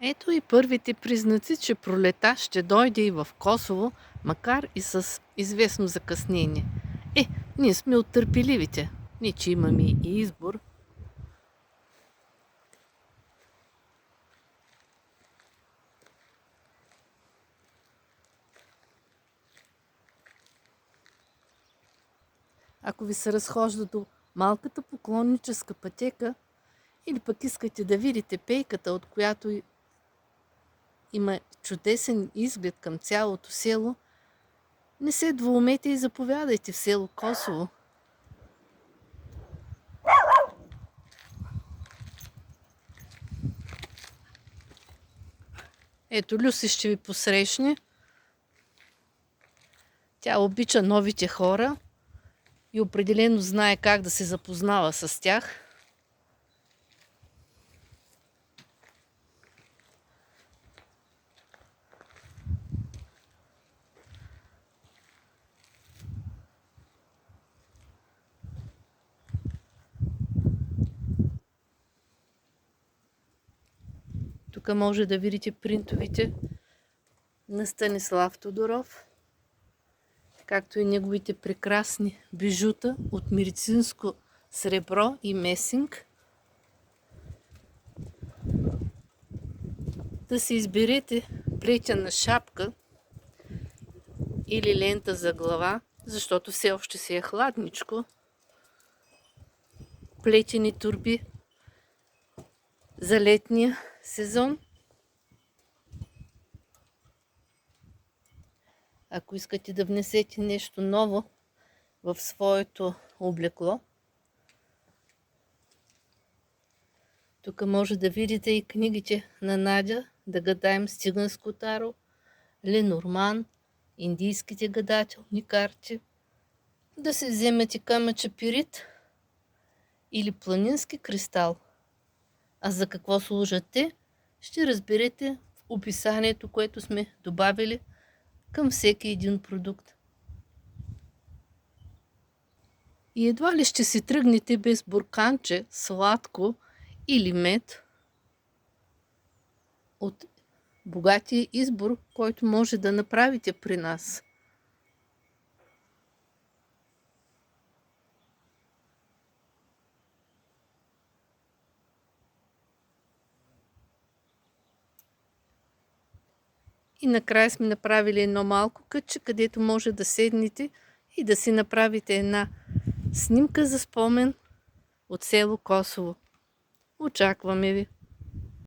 Ето и първите признаци, че пролета ще дойде и в Косово, макар и с известно закъснение. Ние сме от търпеливите. Не, че имаме и избор. Ако ви се разхожда до малката поклонническа пътека, или пък искате да видите пейката, от която има чудесен изглед към цялото село, не се двоумете и заповядайте в село Косово. Ето Люси ще ви посрещне. Тя обича новите хора и определено знае как да се запознава с тях. Тук може да видите принтовите на Станислав Тодоров, както и неговите прекрасни бижута от медицинско сребро и месинг. Да си изберете плетена шапка или лента за глава, защото все още си е хладничко. Плетени турби за летния сезон. Ако искате да внесете нещо ново в своето облекло, тук може да видите и книгите на Надя, да гадаем с циганско таро, Ленорман, индийските гадателни карти, да си вземете камъче пирит или планински кристал. А за какво служат те, ще разберете в описанието, което сме добавили към всеки един продукт. И едва ли ще си тръгнете без бурканче, сладко или мед от богатия избор, който може да направите при нас. И накрая сме направили едно малко кътче, където може да седнете и да си направите една снимка за спомен от село Косово. Очакваме ви!